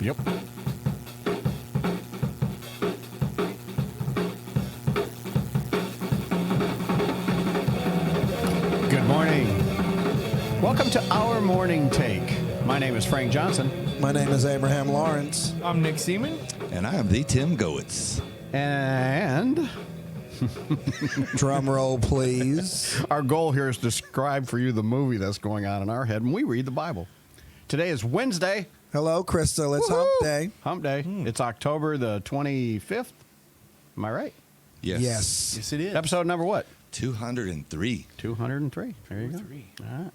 Yep. Good morning. Welcome to our morning take. My name is Frank Johnson. My name is Abraham Lawrence. I'm Nick Seaman. And I am the Tim Goetz. And Drum roll, please. our goal here is to describe for you the movie that's going on in our head when we read the Bible. Today is Wednesday. Hello, Crystal. It's Woohoo! Hump Day. Hump Day. It's October the 25th. Am I right? Yes. Yes. Yes, it is. Episode number what? 203. 203. There you go. 203. All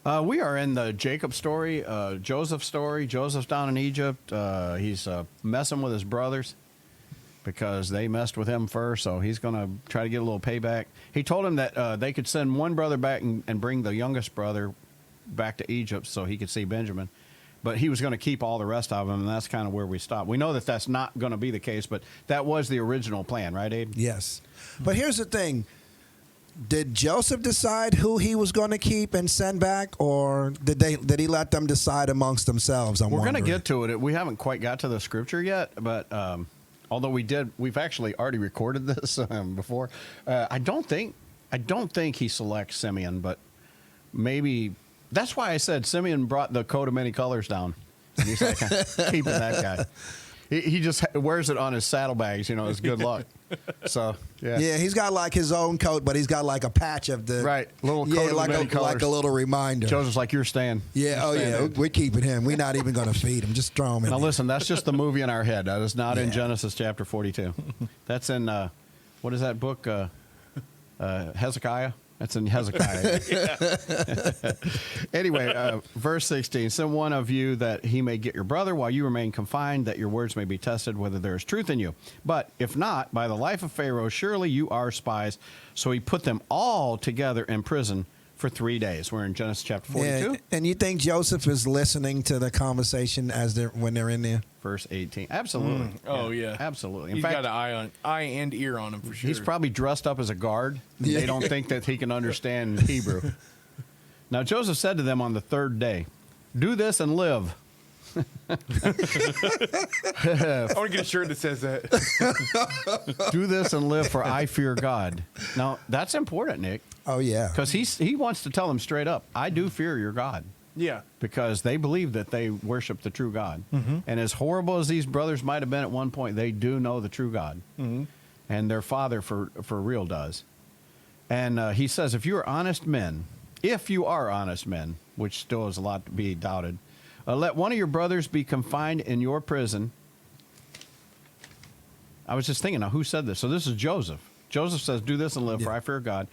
right. We are in the Jacob story, Joseph story. Joseph's down in Egypt. He's messing with his brothers because they messed with him first, so he's going to try to get a little payback. He told him that they could send one brother back and bring the youngest brother back to Egypt so he could see Benjamin. But he was going to keep all the rest of them, and that's kind of where we stopped. We know that that's not going to be the case, but that was the original plan, right, Abe? Yes. But here's the thing. Did Joseph decide who he was going to keep and send back, or did he let them decide amongst themselves? We're going to wondering. get to it. We haven't quite got to the scripture yet, but although we've actually already recorded this before. I don't think he selects Simeon, but maybe that's why I said Simeon brought the coat of many colors down. And he's like, keeping that guy. He just wears it on his saddlebags, as good luck. So yeah. Yeah, he's got like his own coat, but he's got like a patch of the Right, little coat yeah, of like many colors. like a little reminder. Joseph's like, you're staying. Yeah, You're staying there. we're keeping him. We're not even going to feed him. Just throw him in. Now there. listen, that's just the movie in our head. That is not in Yeah. Genesis chapter 42. That's in what is that book? Hezekiah. That's in Hezekiah. Anyway, verse 16. Send one of you that he may get your brother while you remain confined, that your words may be tested whether there is truth in you. But if not, by the life of Pharaoh, surely you are spies. So he put them all together in prison for 3 days. We're in Genesis chapter 42. Yeah, and you think Joseph is listening to the conversation when they're in there? Verse 18. Absolutely. Oh, yeah. Absolutely. In He's fact, got an eye and ear on him for sure. he's probably dressed up as a guard. Yeah. They don't think that he can understand Hebrew. Now Joseph said to them on the third day, do this and live. I want to get a shirt that says that. Do this and live, for I fear God. Now, that's important, Nick, Oh yeah. because he wants to tell them straight up, I do fear your God. Yeah. Because they believe that they worship the true God. Mm-hmm. And as horrible as these brothers might have been at one point, they do know the true God. Mm-hmm. And their father for real does. And he says, if you are honest men, which still is a lot to be doubted, let one of your brothers be confined in your prison. I was just thinking, now who said this? So this is Joseph. Joseph says, do this and live, for I fear God. :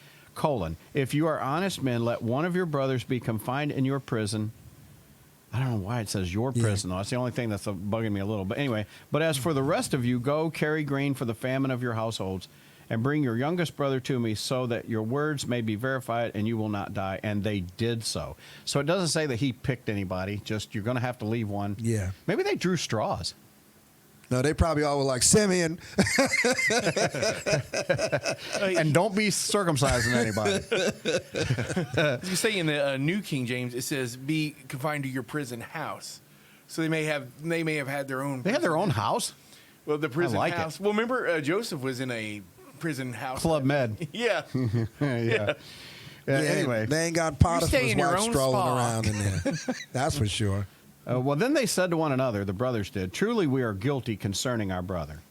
if you are honest men, let one of your brothers be confined in your prison. I don't know why it says your prison, though. That's the only thing that's bugging me a little. But anyway, but as for the rest of you, go carry grain for the famine of your households, and bring your youngest brother to me, so that your words may be verified and you will not die. And they did so. So it doesn't say that he picked anybody, just you're going to have to leave one. Yeah. Maybe they drew straws. No, they probably all were like, Simeon. And don't be circumcising anybody. You say in the New King James, it says, be confined to your prison house. So they may have had their own. They had their own house. Well, the prison like house. it. Well, remember Joseph was in a prison house. Club Med. Yeah. Yeah. Anyway. They ain't got stay Potiphar's in your wife own strolling spa. around in there. That's for sure. Well, then they said to one another, the brothers did, truly we are guilty concerning our brother,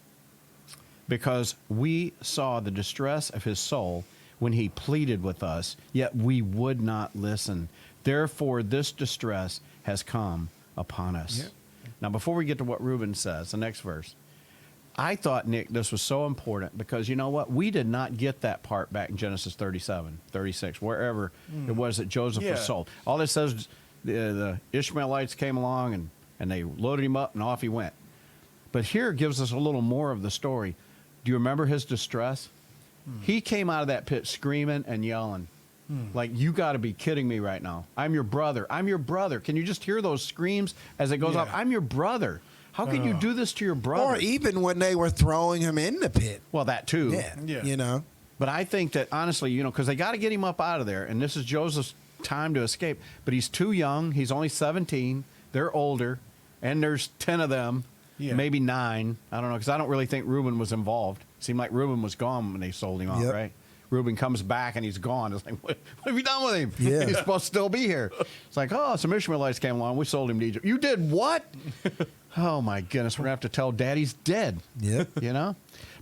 because we saw the distress of his soul when he pleaded with us, yet we would not listen. Therefore, this distress has come upon us. Yep. Now, before we get to what Reuben says, the next verse, I thought, Nick, this was so important because you know what? We did not get that part back in Genesis 37, 36, wherever it was that Joseph was Yeah. sold. All it says is the Ishmaelites came along and they loaded him up and off he went. But here it gives us a little more of the story. Do you remember his distress? He came out of that pit screaming and yelling. Like, you got to be kidding me right now. I'm your brother. I'm your brother. Can you just hear those screams as it goes Yeah. off? I'm your brother. How can you do this to your brother? Or even when they were throwing him in the pit. Well, that too. Yeah. You know. But I think that, honestly, because they got to get him up out of there, and this is Joseph's time to escape. But he's too young. He's only 17. They're older. and there's 10 of them, Yeah. maybe 9. I don't know, because I don't really think Reuben was involved. Seemed like Reuben was gone when they sold him off, Yep. right? Reuben comes back and he's gone. It's like, what have you done with him? Yeah. He's supposed to still be here. It's like, oh, some Ishmaelites came along. We sold him to Egypt. You did what? Oh, my goodness. We're going to have to tell Daddy's dead. Yep. You know?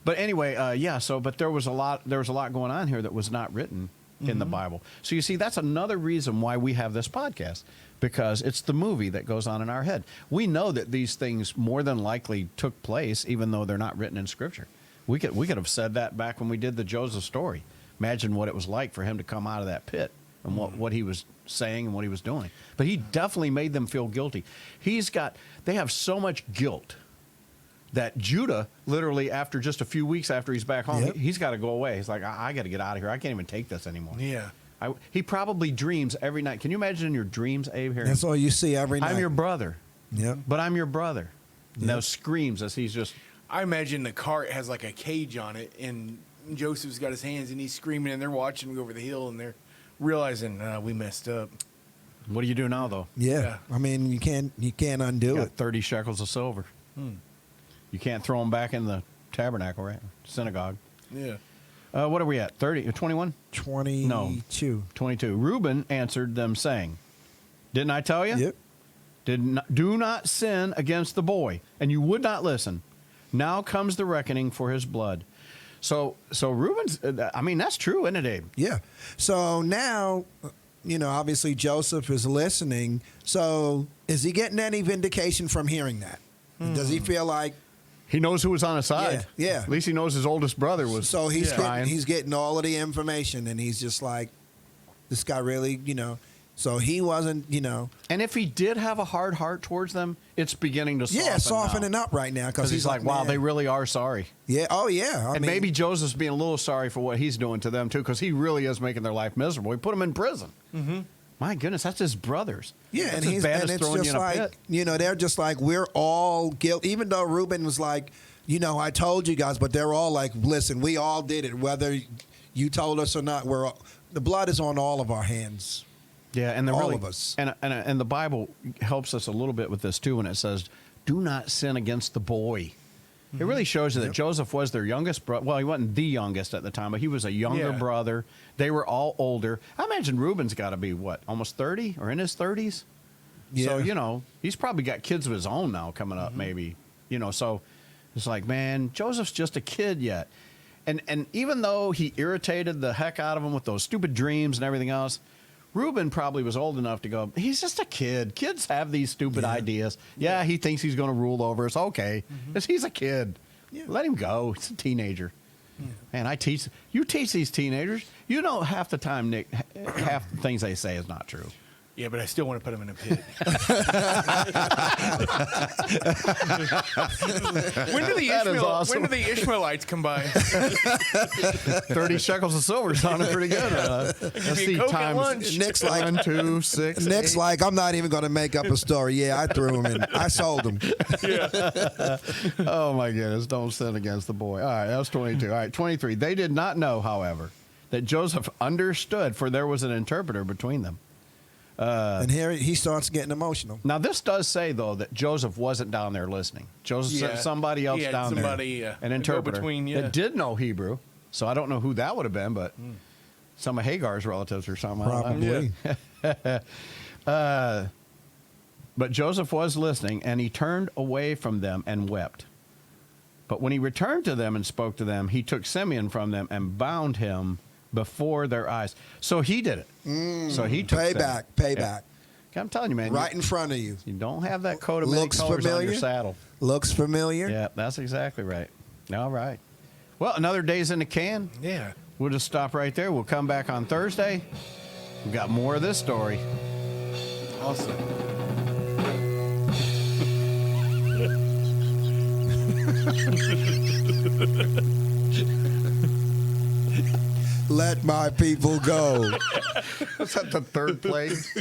But anyway, but there was a lot going on here that was not written in the Bible. So you see, that's another reason why we have this podcast, because it's the movie that goes on in our head. We know that these things more than likely took place, even though they're not written in Scripture. We could have said that back when we did the Joseph story. Imagine what it was like for him to come out of that pit and what he was saying and what he was doing. But he definitely made them feel guilty. They have so much guilt that Judah, literally after just a few weeks after he's back home, Yep. he's got to go away. He's like, I got to get out of here. I can't even take this anymore. Yeah. He probably dreams every night. Can you imagine in your dreams, Abe? Here, That's all you see every night. I'm your brother, Yep. but I'm your brother. And those screams as he's just, I imagine the cart has like a cage on it, and Joseph's got his hands, and he's screaming, and they're watching him go over the hill, and they're realizing we messed up. what do you do now, though? Yeah. Yeah. I mean, you can't undo You got it. 30 shekels of silver. You can't throw them back in the tabernacle, right? Synagogue. Yeah. What are we at? 30, 21? 22. 22. Reuben answered them, saying, didn't I tell you? Yep. Do not sin against the boy, and you would not listen. Now comes the reckoning for his blood. So Reuben's, I mean, that's true, isn't it, Abe? Yeah. So now, obviously Joseph is listening. So is he getting any vindication from hearing that? Does he feel like, He knows who was on his side. Yeah. At least he knows his oldest brother was so he's trying. he's getting all of the information, and he's just like, this guy really, so he wasn't, And if he did have a hard heart towards them, it's beginning to soften softening now. up right now. Because he's like, wow, man. they really are sorry. Yeah. Oh, yeah. I And mean, maybe Joseph's being a little sorry for what he's doing to them, too, because he really is making their life miserable. He put them in prison. Mm-hmm. My goodness, that's his brothers. Yeah, that's and as he's bad and as it's throwing just you in a like pit. they're just like, we're all guilty. Even though Reuben was like, I told you guys, but they're all like, listen, we all did it, whether you told us or not. The blood is on all of our hands. Yeah, and all really, of us. And the Bible helps us a little bit with this too when it says, "Do not sin against the boy." It really shows you that Joseph was their youngest brother. Well, he wasn't the youngest at the time, but he was a younger Yeah. brother. They were all older. I imagine Reuben's got to be what, almost 30 or in his 30s. Yeah. So he's probably got kids of his own now coming up, maybe. So it's like, man, Joseph's just a kid yet, and even though he irritated the heck out of him with those stupid dreams and everything else. Reuben probably was old enough to go, he's just a kid. Kids have these stupid ideas. Yeah, he thinks he's going to rule over us. Okay. 'Cause he's a kid. Yeah. Let him go. He's a teenager. Man, you teach these teenagers. You know half the time, Nick, half the things they say is not true. Yeah, but I still want to put him in a pit. When do the Ishmaelites come by? 30 shekels of silver sounded pretty good. Let's me see, Coke at times lunch. Nick's like, 1, 2, 6, Nick's 8. like, I'm not even going to make up a story. Yeah, I threw him in. I sold him. Oh, my goodness. Don't sin against the boy. All right, that was 22. All right, 23. They did not know, however, that Joseph understood, for there was an interpreter between them. And here he starts getting emotional. Now, this does say, though, that Joseph wasn't down there listening. Joseph Yeah. sent somebody else He had down somebody, there, an go interpreter, between, yeah. that did know Hebrew. So I don't know who that would have been, but some of Hagar's relatives or something. I don't know. Probably. But Joseph was listening, and he turned away from them and wept. But when he returned to them and spoke to them, he took Simeon from them and bound him before their eyes. So he did it. So he took Simeon. Payback. Yeah. I'm telling you, man. Right in front of you. You don't have that coat of many Looks colors on familiar? your saddle. Looks familiar. Yeah, that's exactly right. All right. Well, another day's in the can. Yeah. We'll just stop right there. We'll come back on Thursday. We've got more of this story. Awesome. Let my people go. Is that the third place?